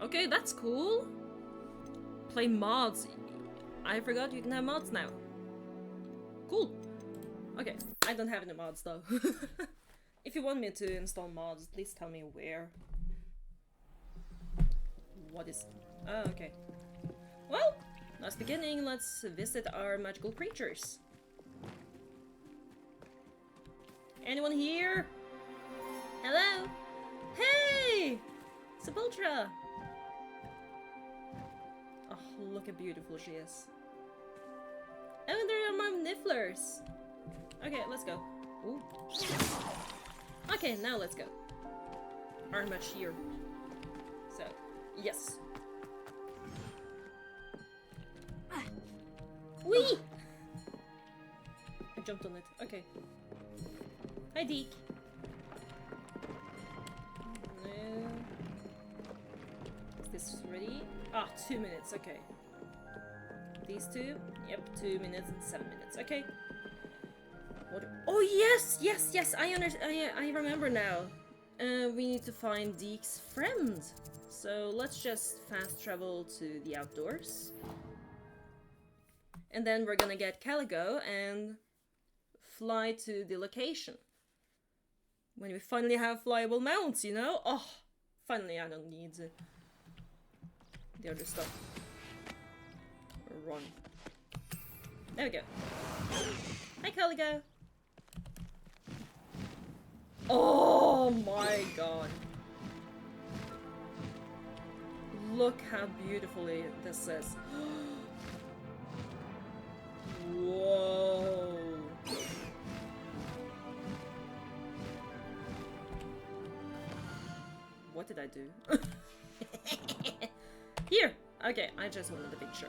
Okay, that's cool. Play mods. I forgot you can have mods now. Cool. Okay, I don't have any mods though. If you want me to install mods, please tell me where. What is... Oh, okay. Well, nice beginning. Let's visit our magical creatures. Anyone here? Hello? Hey! Sepultura! Oh, look how beautiful she is. Oh, and there are my nifflers! Okay, let's go. Ooh. Okay, now let's go. Aren't much here. So, yes. Whee! I jumped on it. Okay. Hi, Deke. No. Is this ready? Ah, 2 minutes. Okay. These two? Yep, 2 minutes and 7 minutes. Okay. What? Oh yes, yes, yes. I remember now. We need to find Deke's friend. So let's just fast travel to the outdoors. And then we're gonna get Caligo and fly to the location. When we finally have flyable mounts, you know? Oh, finally I don't need the other stuff. Run. There we go. Hi, Caligo. Oh my god. Look how beautifully this is. Whoa. What did I do? Here! Okay, I just wanted a picture.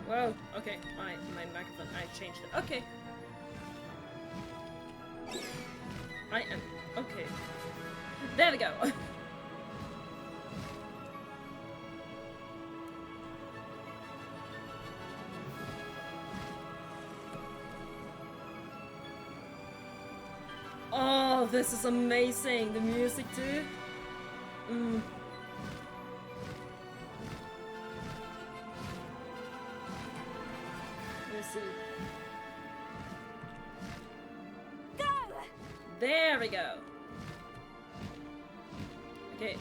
Whoa, okay, my microphone, I changed it. Okay. I am, okay. There we go. Oh, this is amazing. The music too. Let's see. Go! There we go. Okay.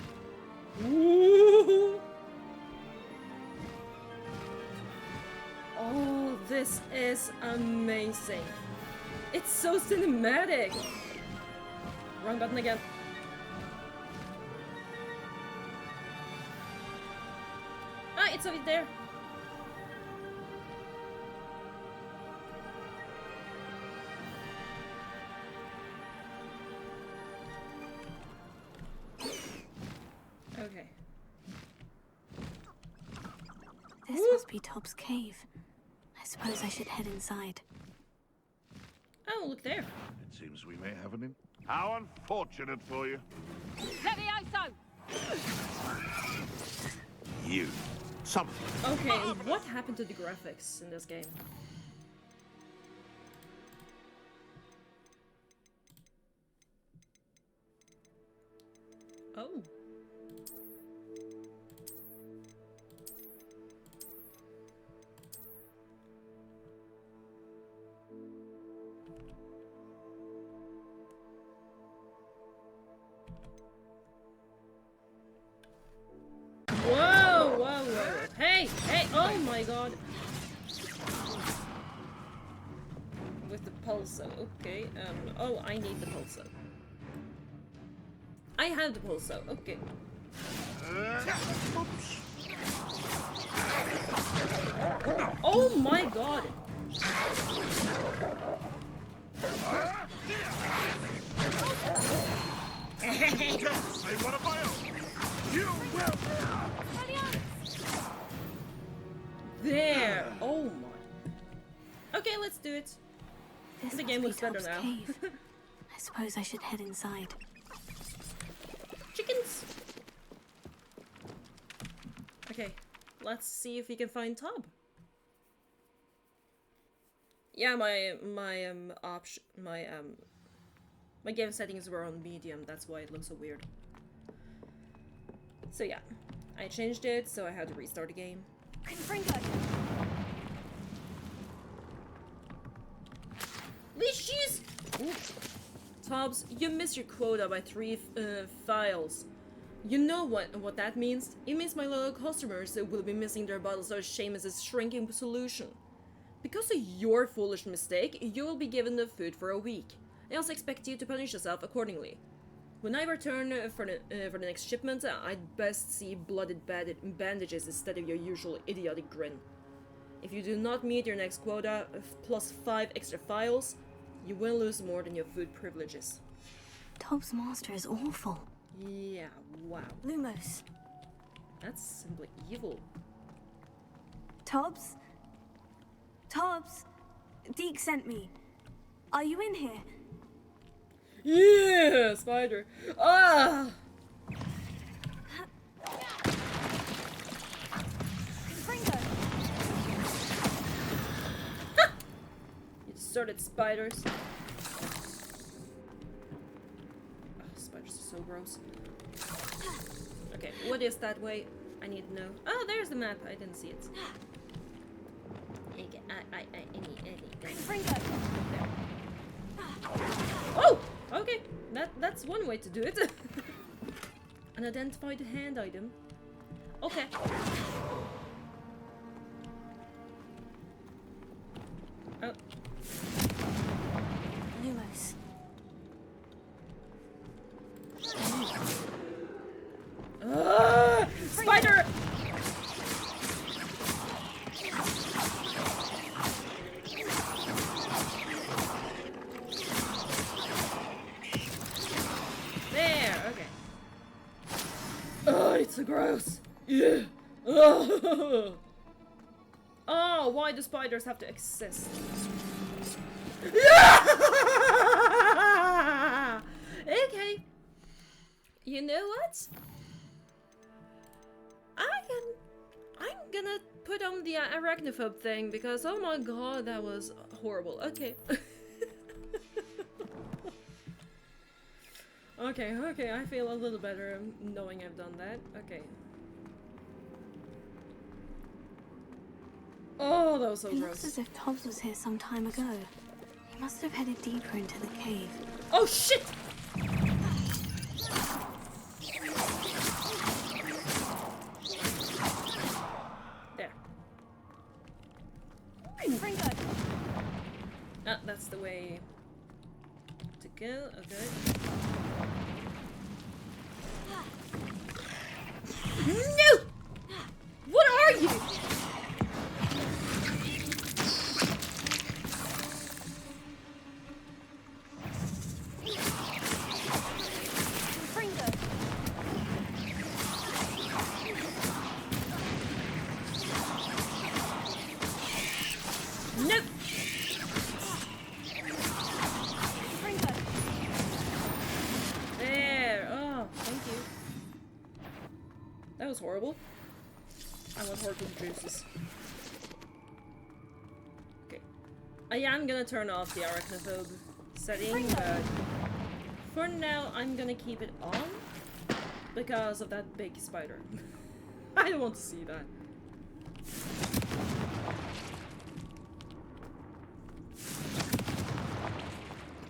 Woo! This is amazing. It's so cinematic. Wrong button again. Ah, it's over there. Okay. This must be Tob's cave. I suppose I should head inside. Oh, look there. It seems we may have an in. How unfortunate for you. Levioso! You. Some. Okay, what happened to the graphics in this game? Oh. Whoa, whoa, whoa. Hey, hey, oh my god. With the pulso, okay. Oh, I need the pulso. I have the pulso, okay. Oh my god. Say what am I on? You will. There! Oh my. Okay, let's do it. The game looks better now. Cave. I suppose I should head inside. Chickens! Okay, let's see if we can find Tob. Yeah, my game settings were on medium, that's why it looks so weird. So yeah, I changed it, so I had to restart the game. Leashes! Tobbs, you missed your quota by 3 files. You know what that means? It means my loyal customers will be missing their bottles of Seamus's shrinking solution. Because of your foolish mistake, you will be given the food for a week. I also expect you to punish yourself accordingly. When I return for the next shipment, I'd best see blooded bandages instead of your usual idiotic grin. If you do not meet your next quota, plus 5 extra files, you will lose more than your food privileges. Tob's master is awful. Yeah, wow. Lumos. That's simply evil. Tobs? Tobs? Deke sent me. Are you in here? Yeah, spider. Ah! You started spiders. Oh, spiders are so gross. Okay, what is that way? I need to know. Oh, there's the map. I didn't see it. Okay, I need. There. Oh! Okay, that's one way to do it. Unidentified hand item. Okay. Oh. Lumos. Spider! There, okay. Oh, it's so gross. Yeah. Oh, why do spiders have to exist? Okay. You know what? I'm gonna put on the arachnophobe thing because oh my god, that was horrible. Okay. Okay, I feel a little better knowing I've done that. Okay. Oh, that was so It gross. looks as if Tobs was here some time ago. He must have headed deeper into the cave. Oh shit! There. way to go. Okay. No! What are you? No! There. Oh, thank you. That was horrible. I want horrible juices. Okay. I am gonna turn off the arachnophobe setting, but for now I'm gonna keep it on because of that big spider. I don't want to see that.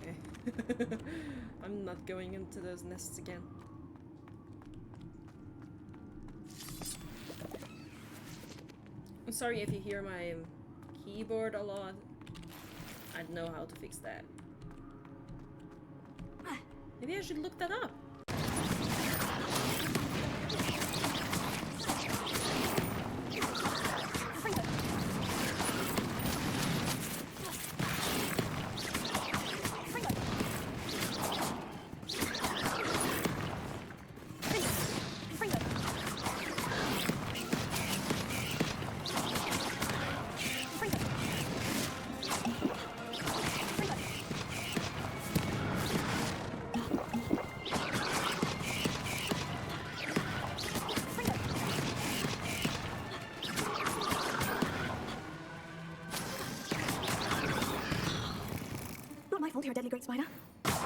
Okay. I'm not going into those nests again. I'm sorry if you hear my keyboard a lot. I don't know how to fix that. Maybe I should look that up. You're a deadly great spider. Oh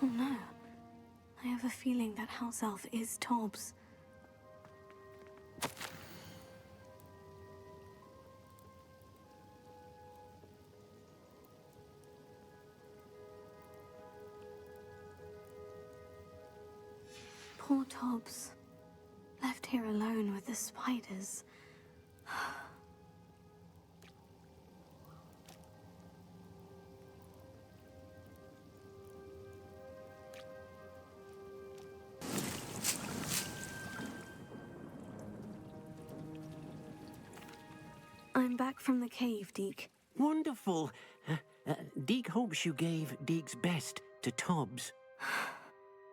no. I have a feeling that house elf is Tobbs. Poor Tobbs. Left here alone with the spiders. I'm back from the cave, Deke. Wonderful. Deke hopes you gave Deke's best to Tobbs.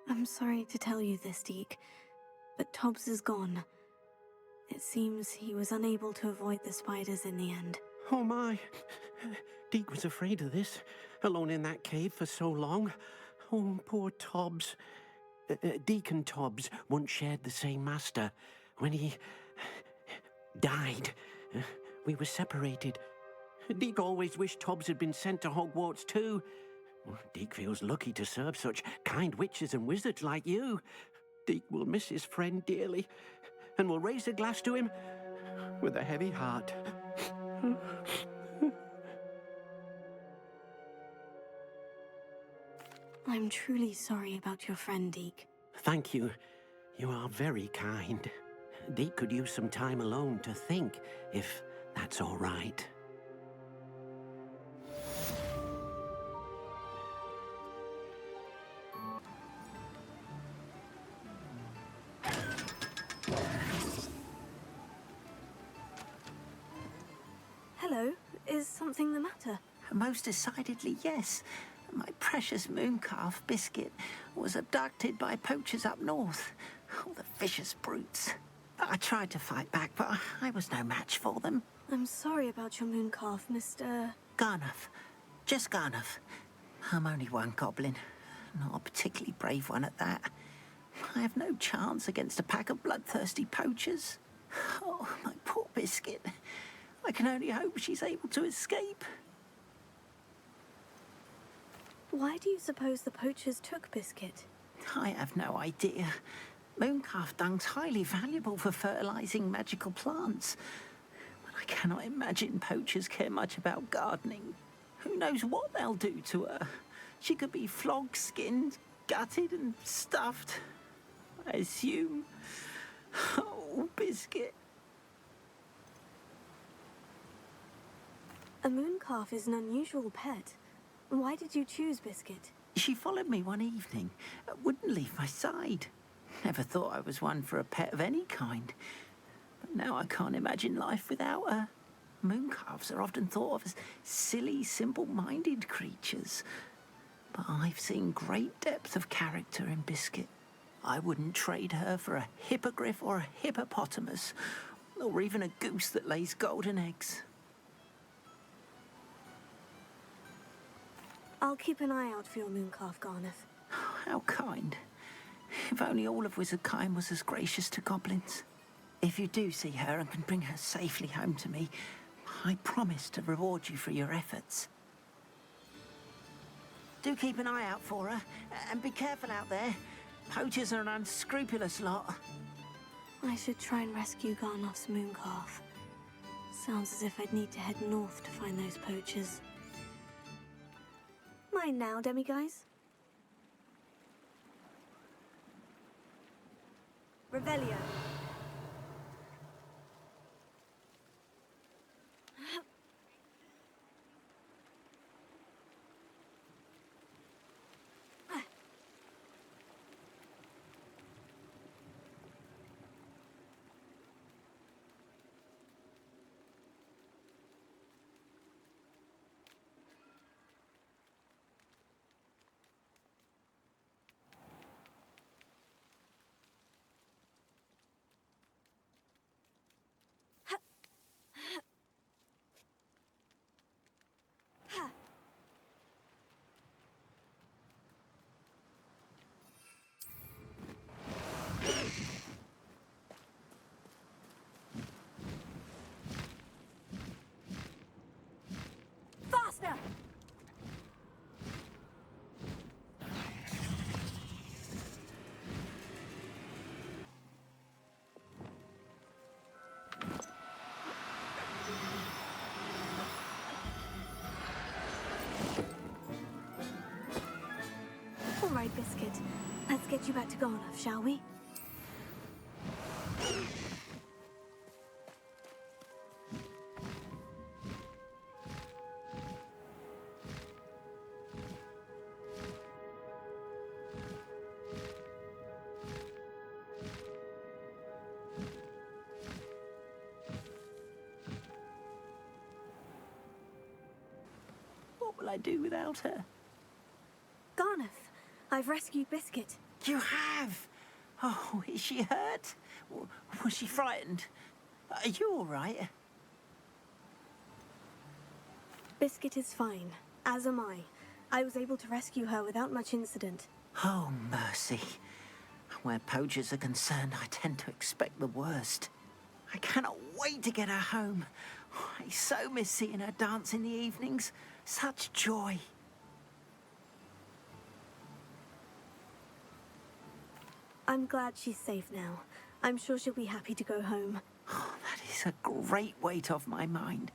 I'm sorry to tell you this, Deke, but Tobbs is gone. It seems he was unable to avoid the spiders in the end. Oh my. Deke was afraid of this, alone in that cave for so long. Oh, poor Tobbs. Deke and Tobbs once shared the same master. When he died, we were separated. Deke always wished Tobbs had been sent to Hogwarts too. Deke feels lucky to serve such kind witches and wizards like you. Deke will miss his friend dearly, and will raise a glass to him with a heavy heart. I'm truly sorry about your friend, Deke. Thank you. You are very kind. Deke could use some time alone to think, if that's all right. Hello, is something the matter? Most decidedly, yes. My precious mooncalf, Biscuit, was abducted by poachers up north. Oh, the vicious brutes. I tried to fight back, but I was no match for them. I'm sorry about your mooncalf, Mr. Garnuff. Just Garnuff. I'm only one goblin. Not a particularly brave one at that. I have no chance against a pack of bloodthirsty poachers. Oh, my poor Biscuit. I can only hope she's able to escape. Why do you suppose the poachers took Biscuit? I have no idea. Mooncalf dung's highly valuable for fertilizing magical plants. But I cannot imagine poachers care much about gardening. Who knows what they'll do to her? She could be flogged, skinned, gutted and stuffed. I assume. Oh, Biscuit. A moon calf is an unusual pet. Why did you choose Biscuit? She followed me one evening, wouldn't leave my side. Never thought I was one for a pet of any kind. But now I can't imagine life without her. Mooncalves are often thought of as silly, simple-minded creatures. But I've seen great depth of character in Biscuit. I wouldn't trade her for a hippogriff or a hippopotamus, or even a goose that lays golden eggs. I'll keep an eye out for your moon calf, Garneth. How kind. If only all of Wizardkind was as gracious to goblins. If you do see her and can bring her safely home to me, I promise to reward you for your efforts. Do keep an eye out for her, and be careful out there. Poachers are an unscrupulous lot. I should try and rescue Garnoth's moon calf. Sounds as if I'd need to head north to find those poachers. Mine now, demiguise. Revelio. Faster! All right, Biscuit. Let's get you back to Garnoth, shall we? What will I do without her? Garnoth, I've rescued Biscuit. You have? Oh, is she hurt? Was she frightened? Are you all right? Biscuit is fine, as am I. I was able to rescue her without much incident. Oh, mercy. Where poachers are concerned, I tend to expect the worst. I cannot wait to get her home. I so miss seeing her dance in the evenings. Such joy. I'm glad she's safe now. I'm sure she'll be happy to go home. Oh, that is a great weight off my mind.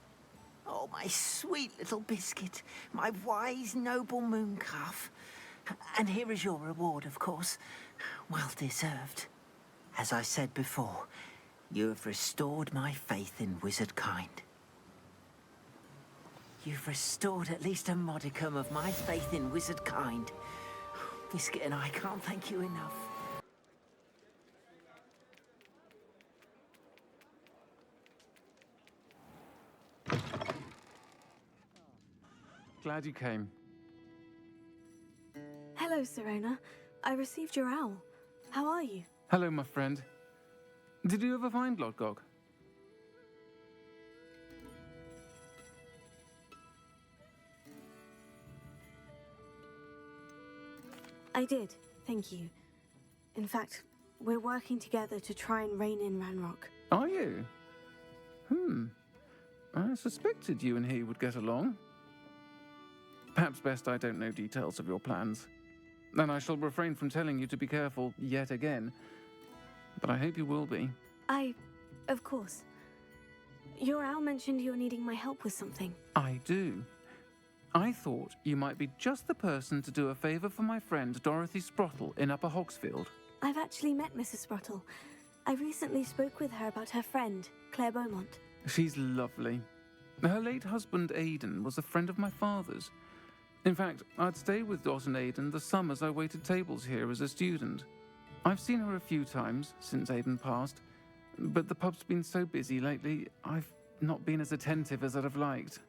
Oh, my sweet little Biscuit, my wise, noble mooncalf. And here is your reward, of course. Well deserved. As I said before, you have restored my faith in Wizardkind. You've restored at least a modicum of my faith in Wizardkind. Biscuit and I can't thank you enough. Glad you came. Hello, Serena. I received your owl. How are you? Hello, my friend. Did you ever find Lodgog? I did, thank you. In fact, we're working together to try and rein in Ranrock. Are you? I suspected you and he would get along. Perhaps best I don't know details of your plans. And I shall refrain from telling you to be careful yet again. But I hope you will be. Of course. Your owl mentioned you were needing my help with something. I do. I thought you might be just the person to do a favor for my friend Dorothy Sprottle in Upper Hogsfield. I've actually met Mrs. Sprottle. I recently spoke with her about her friend, Claire Beaumont. She's lovely. Her late husband, Aidan, was a friend of my father's. In fact, I'd stay with Dot and Aidan the summers I waited tables here as a student. I've seen her a few times since Aidan passed, but the pub's been so busy lately, I've not been as attentive as I'd have liked.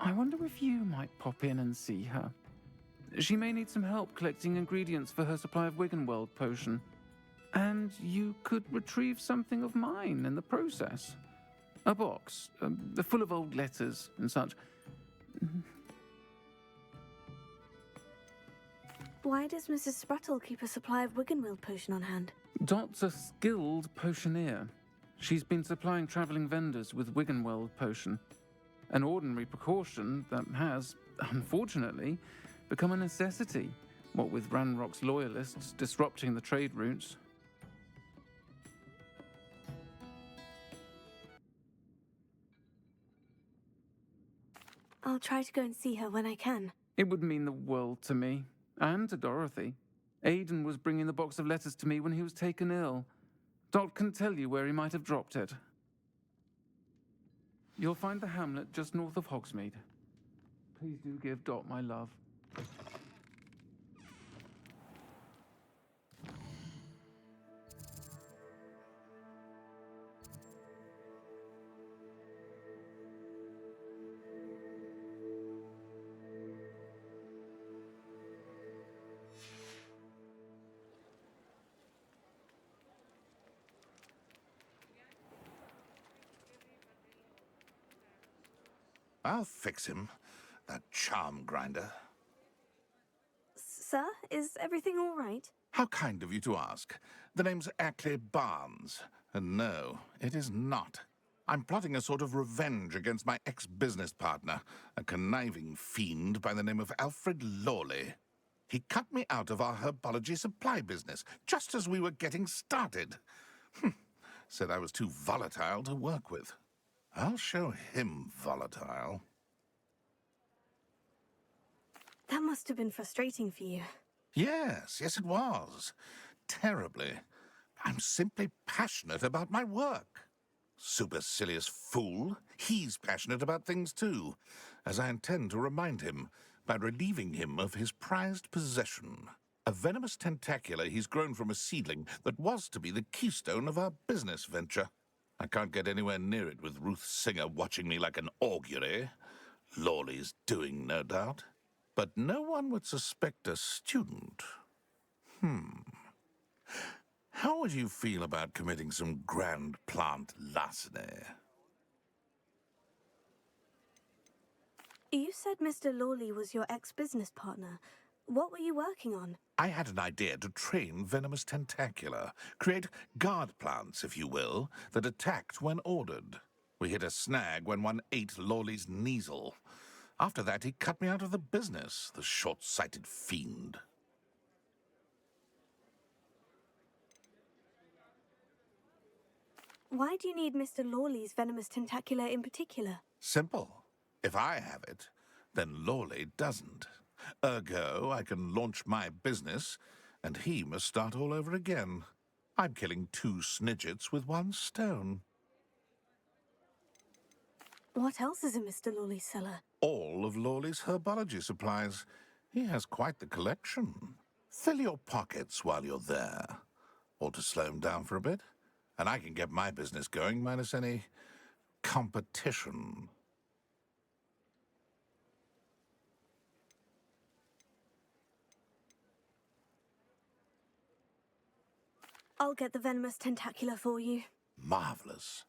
I wonder if you might pop in and see her. She may need some help collecting ingredients for her supply of Wiggenweld potion. And you could retrieve something of mine in the process. A box, full of old letters and such. Why does Mrs. Spruttle keep a supply of Wiggenweld potion on hand? Dot's a skilled potioneer. She's been supplying travelling vendors with Wiggenweld potion. An ordinary precaution that has, unfortunately, become a necessity, what with Ranrock's loyalists disrupting the trade routes. I'll try to go and see her when I can. It would mean the world to me, and to Dorothy. Aidan was bringing the box of letters to me when he was taken ill. Dot can tell you where he might have dropped it. You'll find the hamlet just north of Hogsmeade. Please do give Dot my love. I'll fix him, that charm grinder. Sir, is everything all right? How kind of you to ask. The name's Ackley Barnes. And no, it is not. I'm plotting a sort of revenge against my ex-business partner, a conniving fiend by the name of Alfred Lawley. He cut me out of our herbology supply business, just as we were getting started. Said I was too volatile to work with. I'll show him volatile. That must have been frustrating for you. Yes, it was. Terribly. I'm simply passionate about my work. Supercilious fool. He's passionate about things too, as I intend to remind him by relieving him of his prized possession. A venomous tentacula he's grown from a seedling that was to be the keystone of our business venture. I can't get anywhere near it with Ruth Singer watching me like an augury. Lawley's doing, no doubt. But no one would suspect a student. How would you feel about committing some grand plant larceny? You said Mr. Lawley was your ex-business partner. What were you working on? I had an idea to train venomous tentacula, create guard plants, if you will, that attacked when ordered. We hit a snag when one ate Lawley's Kneasel. After that, he cut me out of the business, the short-sighted fiend. Why do you need Mr. Lawley's venomous tentacula in particular? Simple. If I have it, then Lawley doesn't. Ergo, I can launch my business, and he must start all over again. I'm killing 2 snidgets with 1 stone. What else is in Mr. Lawley's cellar? All of Lawley's herbology supplies. He has quite the collection. Fill your pockets while you're there. Or to slow him down for a bit, and I can get my business going minus any competition. I'll get the venomous tentacula for you. Marvelous.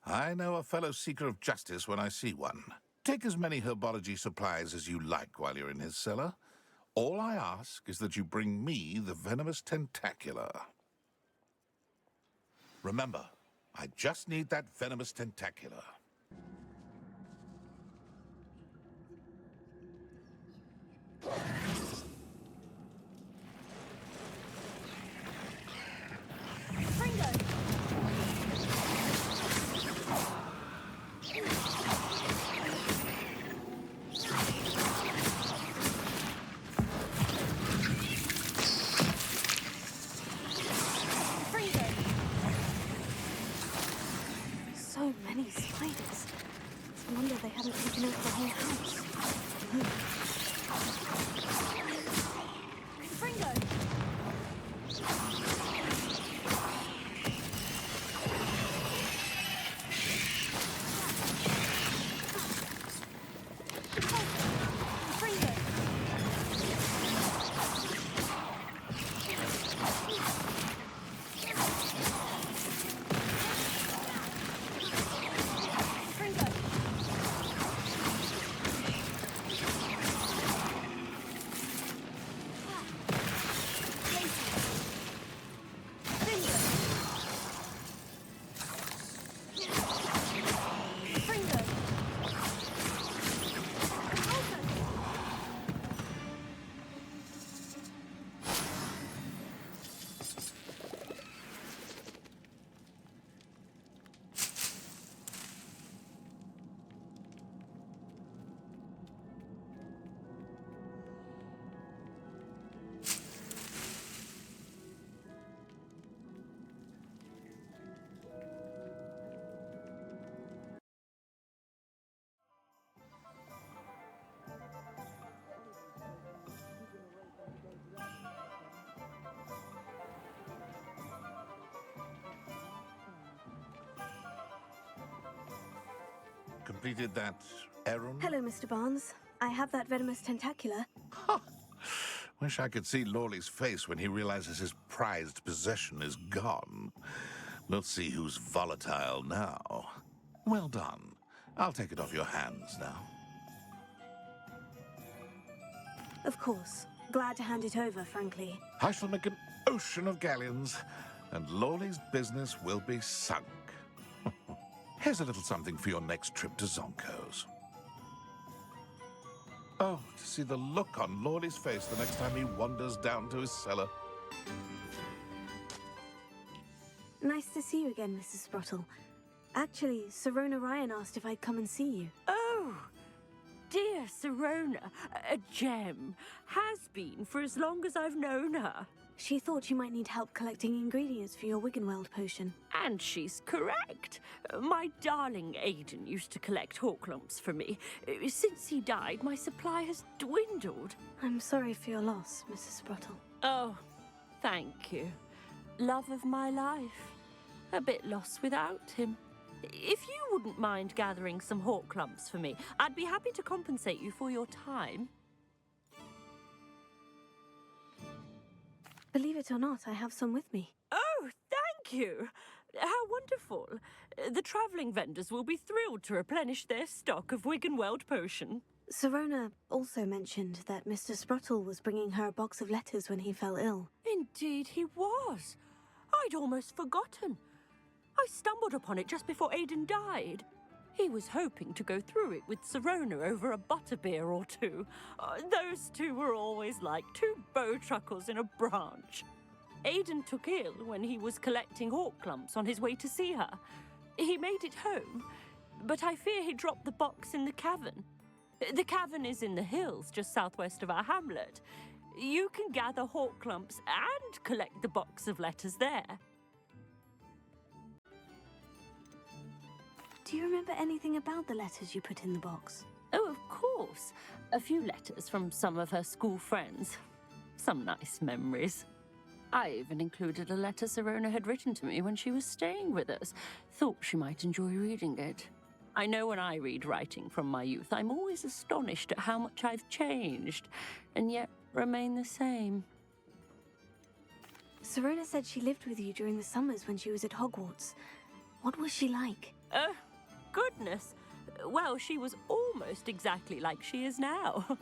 I know a fellow seeker of justice when I see one. Take as many herbology supplies as you like while you're in his cellar. All I ask is that you bring me the venomous tentacula. Remember, I just need that venomous tentacula. So many spiders. No wonder they hadn't taken over the whole house. Fringo! Completed that errand? Hello, Mr. Barnes. I have that venomous tentacula. Wish I could see Lawley's face when he realizes his prized possession is gone. We'll see who's volatile now. Well done. I'll take it off your hands now. Of course. Glad to hand it over, frankly. I shall make an ocean of galleons, and Lawley's business will be sunk. Here's a little something for your next trip to Zonko's. Oh, to see the look on Lawley's face the next time he wanders down to his cellar. Nice to see you again, Mrs. Sprottle. Actually, Sirona Ryan asked if I'd come and see you. Oh, dear Sirona, a gem. Has been for as long as I've known her. She thought you might need help collecting ingredients for your Wiggenweld potion. And she's correct. My darling Aidan used to collect hawk lumps for me. Since he died, my supply has dwindled. I'm sorry for your loss, Mrs. Sprottle. Oh, thank you. Love of my life. A bit lost without him. If you wouldn't mind gathering some hawk lumps for me, I'd be happy to compensate you for your time. Believe it or not, I have some with me. Oh, thank you. How wonderful. The travelling vendors will be thrilled to replenish their stock of Wiggenweld potion. Sirona also mentioned that Mr. Sprottle was bringing her a box of letters when he fell ill. Indeed he was. I'd almost forgotten. I stumbled upon it just before Aidan died. He was hoping to go through it with Sirona over a butterbeer or two. Those two were always like two bowtruckles in a branch. Aidan took ill when he was collecting hawk lumps on his way to see her. He made it home, but I fear he dropped the box in the cavern. The cavern is in the hills just southwest of our hamlet. You can gather hawk lumps and collect the box of letters there. Do you remember anything about the letters you put in the box? Oh, of course. A few letters from some of her school friends. Some nice memories. I even included a letter Sirona had written to me when she was staying with us. Thought she might enjoy reading it. I know when I read writing from my youth, I'm always astonished at how much I've changed, and yet remain the same. Sirona said she lived with you during the summers when she was at Hogwarts. What was she like? Oh, goodness. Well, she was almost exactly like she is now.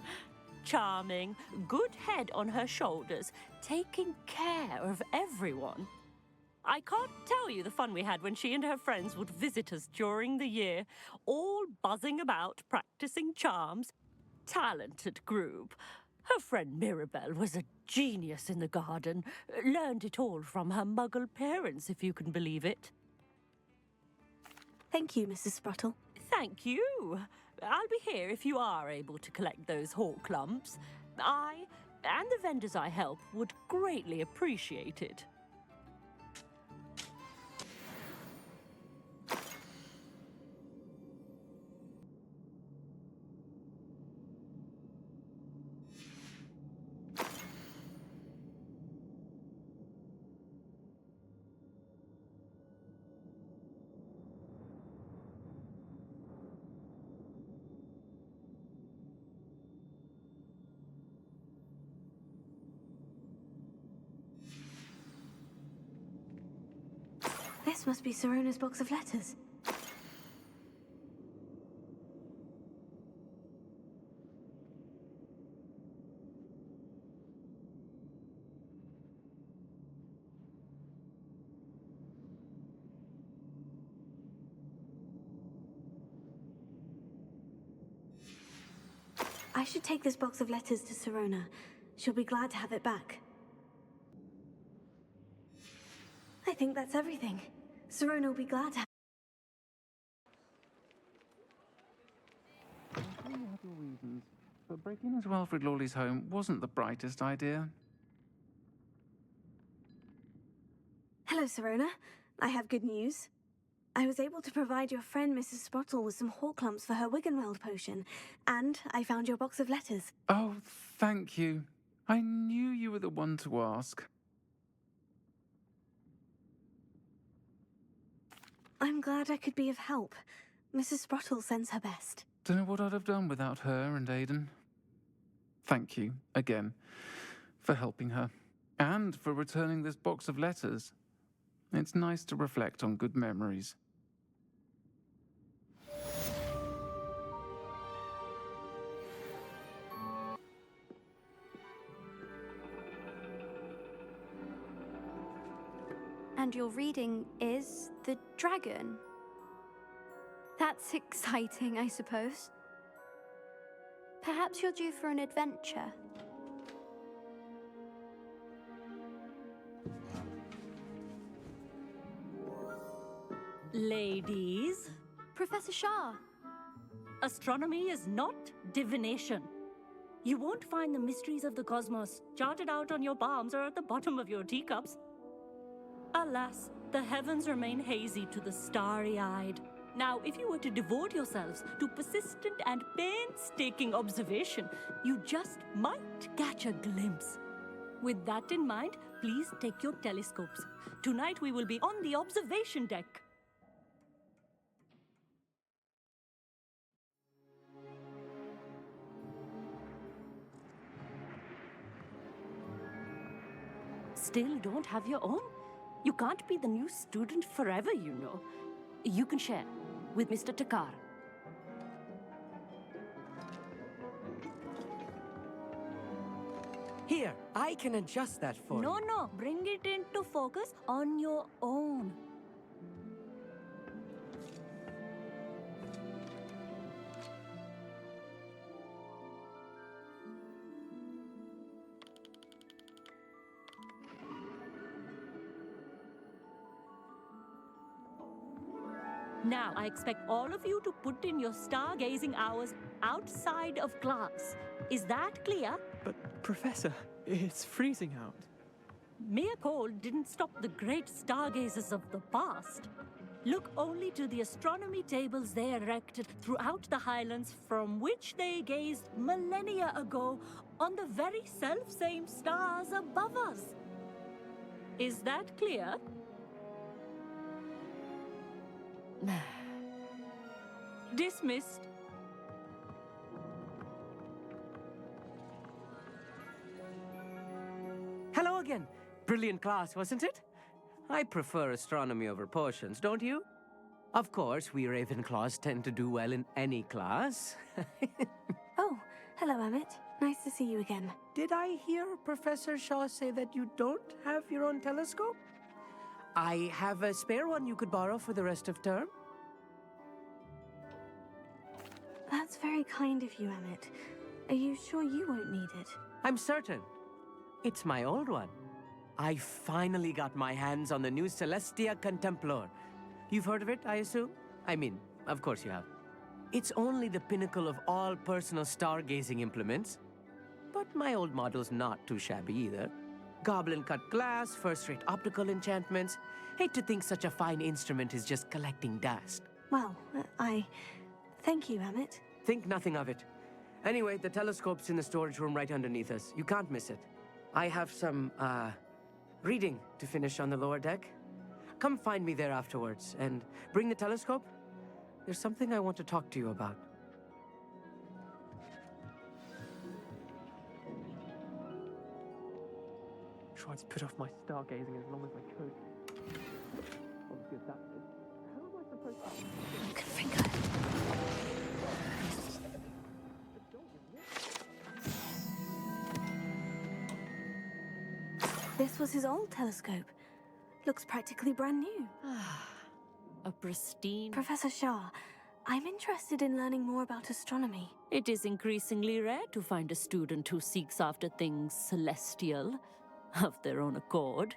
Charming, good head on her shoulders, taking care of everyone. I can't tell you the fun we had when she and her friends would visit us during the year, all buzzing about, practicing charms. Talented group. Her friend Mirabelle was a genius in the garden. Learned it all from her muggle parents, if you can believe it. Thank you, Mrs. Sprottle. Thank you. I'll be here if you are able to collect those hawk lumps. I and the vendors I help would greatly appreciate it. This must be Sirona's box of letters. I should take this box of letters to Sirona. She'll be glad to have it back. I think that's everything. Sirona will be glad to have I'm sure you have your reasons, but breaking into Alfred Lawley's home wasn't the brightest idea. Hello, Sirona. I have good news. I was able to provide your friend Mrs. Sprottle with some Horklumps for her Wiggenweld potion, and I found your box of letters. Oh, thank you. I knew you were the one to ask. I'm glad I could be of help. Mrs. Sprottle sends her best. Don't know what I'd have done without her and Aidan. Thank you, again, for helping her, and for returning this box of letters. It's nice to reflect on good memories. And your reading is The Dragon. That's exciting, I suppose. Perhaps you're due for an adventure. Ladies, Professor Shah. astronomy is not divination. You won't find the mysteries of the cosmos charted out on your palms or at the bottom of your teacups. Alas, the heavens remain hazy to the starry-eyed. Now, if you were to devote yourselves to persistent and painstaking observation, you just might catch a glimpse. With that in mind, please take your telescopes. Tonight we will be on the observation deck. Still don't have your own? You can't be the new student forever, you know. You can share with Mr. Takar. Here, I can adjust that for you. No, bring it into focus on your own. Now, I expect all of you to put in your stargazing hours outside of class. Is that clear? But, Professor, it's freezing out. Mere cold didn't stop the great stargazers of the past. Look only to the astronomy tables they erected throughout the Highlands, from which they gazed millennia ago on the very self-same stars above us. Is that clear? Dismissed. Hello again. Brilliant class, wasn't it? I prefer astronomy over potions, don't you? Of course, we Ravenclaws tend to do well in any class. Oh, hello, Emmett. Nice to see you again. Did I hear Professor Shaw say that you don't have your own telescope? I have a spare one you could borrow for the rest of term. That's very kind of you, Emmett. Are you sure you won't need it? I'm certain. It's my old one. I finally got my hands on the new Celestia Contemplar. You've heard of it, I assume? I mean, of course you have. It's only the pinnacle of all personal stargazing implements. But my old model's not too shabby either. Goblin-cut glass, first-rate optical enchantments. Hate to think such a fine instrument is just collecting dust. Well, thank you, Emmett. Think nothing of it. Anyway, the telescope's in the storage room right underneath us. You can't miss it. I have some, reading to finish on the lower deck. Come find me there afterwards, and bring the telescope. There's something I want to talk to you about. Tried to put off my stargazing as long as I could. Obviously, you started. How am I supposed to... Broken finger. This was his old telescope. Looks practically brand new. A pristine... Professor Shah, I'm interested in learning more about astronomy. It is increasingly rare to find a student who seeks after things celestial, of their own accord.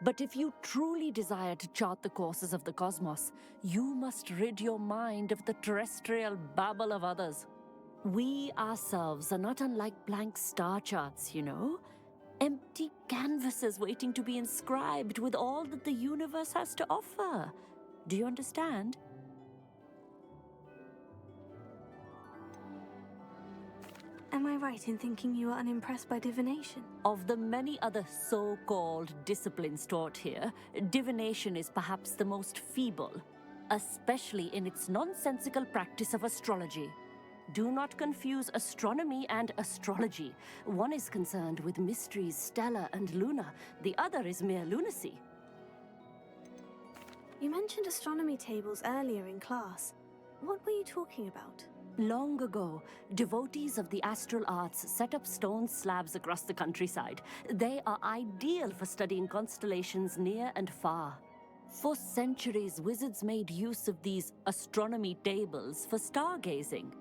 But if you truly desire to chart the courses of the cosmos, you must rid your mind of the terrestrial babble of others. We ourselves are not unlike blank star charts, you know? Empty canvases waiting to be inscribed with all that the universe has to offer. Do you understand? Am I right in thinking you are unimpressed by divination? Of the many other so-called disciplines taught here, divination is perhaps the most feeble, especially in its nonsensical practice of astrology. Do not confuse astronomy and astrology. One is concerned with mysteries stellar and lunar, the other is mere lunacy. You mentioned astronomy tables earlier in class. What were you talking about? Long ago, devotees of the astral arts set up stone slabs across the countryside. They are ideal for studying constellations near and far. For centuries, wizards made use of these astronomy tables for stargazing.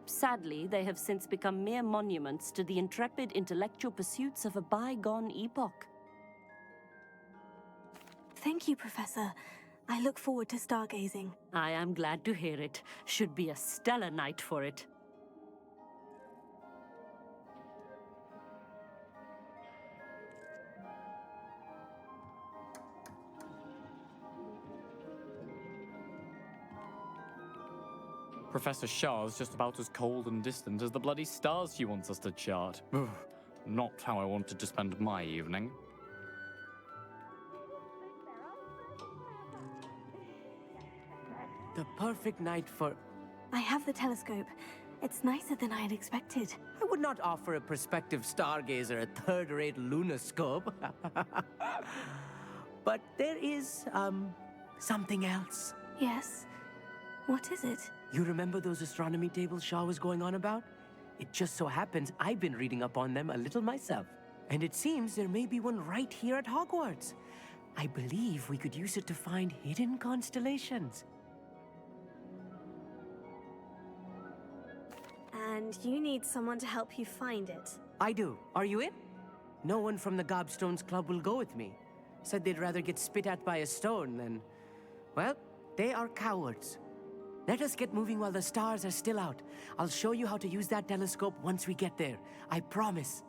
Sadly, they have since become mere monuments to the intrepid intellectual pursuits of a bygone epoch. Thank you, Professor. I look forward to stargazing. I am glad to hear it. Should be a stellar night for it. Professor Shah's just about as cold and distant as the bloody stars she wants us to chart. Ugh, not how I wanted to spend my evening. The perfect night for... I have the telescope. It's nicer than I had expected. I would not offer a prospective stargazer a third-rate lunoscope. But there is, something else. Yes? What is it? You remember those astronomy tables Shaw was going on about? It just so happens I've been reading up on them a little myself. And it seems there may be one right here at Hogwarts. I believe we could use it to find hidden constellations. And you need someone to help you find it. I do. Are you in? No one from the Gobstones Club will go with me. Said they'd rather get spit at by a stone than... Well, they are cowards. Let us get moving while the stars are still out. I'll show you how to use that telescope once we get there. I promise.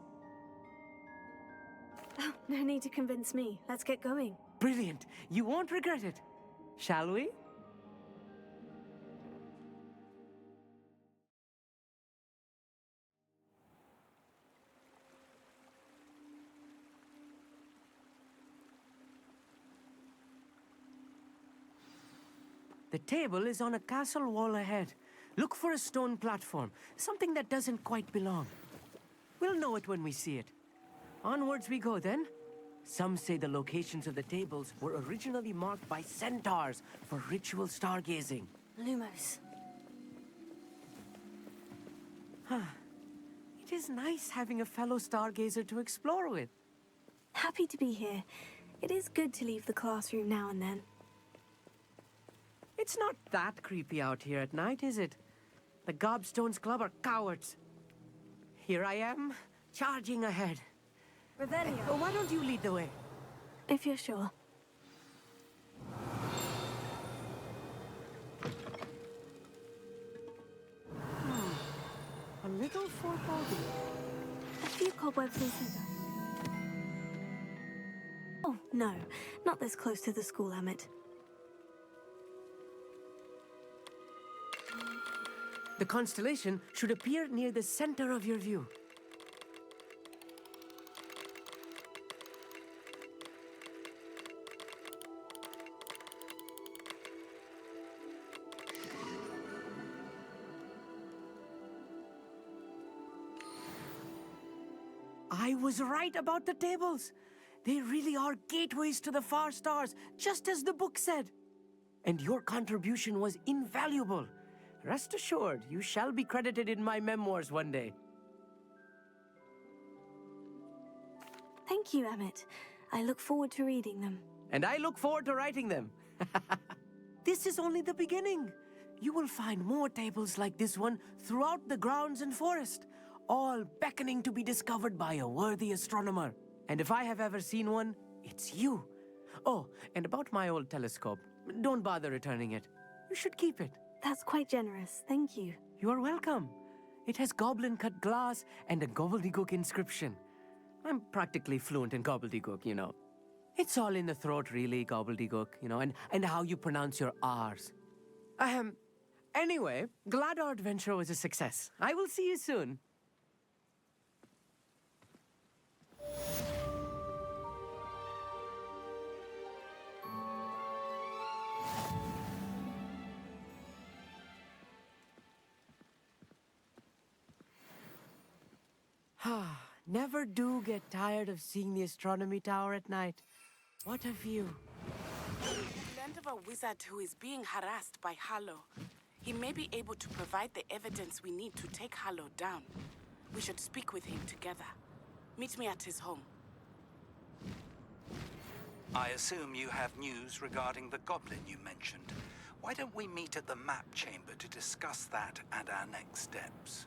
Oh, no need to convince me. Let's get going. Brilliant. You won't regret it. Shall we? The table is on a castle wall ahead. Look for a stone platform, something that doesn't quite belong. We'll know it when we see it. Onwards we go then. Some say the locations of the tables were originally marked by centaurs for ritual stargazing. Lumos. It is nice having a fellow stargazer to explore with. Happy to be here. It is good to leave the classroom now and then. It's not that creepy out here at night, is it? The Gobstones Club are cowards. Here I am, charging ahead. Revelio. Well, why don't you lead the way? If you're sure. A little foreboding. A few cobwebs and cedar. Oh, no. Not this close to the school, Amit. The constellation should appear near the center of your view. I was right about the tables. They really are gateways to the far stars, just as the book said. and your contribution was invaluable. Rest assured, you shall be credited in my memoirs one day. Thank you, Emmett. I look forward to reading them. And I look forward to writing them. This is only the beginning. You will find more tables like this one throughout the grounds and forest, all beckoning to be discovered by a worthy astronomer. And if I have ever seen one, it's you. Oh, and about my old telescope, don't bother returning it. You should keep it. That's quite generous. Thank you. You are welcome. It has goblin-cut glass and a gobbledygook inscription. I'm practically fluent in gobbledygook, you know. It's all in the throat, really, gobbledygook, you know, and how you pronounce your R's. Anyway, glad our adventure was a success. I will see you soon. Never do get tired of seeing the astronomy tower at night. What a view. We learned of a wizard who is being harassed by Harlow. He may be able to provide the evidence we need to take Harlow down. We should speak with him together. Meet me at his home. I assume you have news regarding the goblin you mentioned. Why don't we meet at the map chamber to discuss that and our next steps?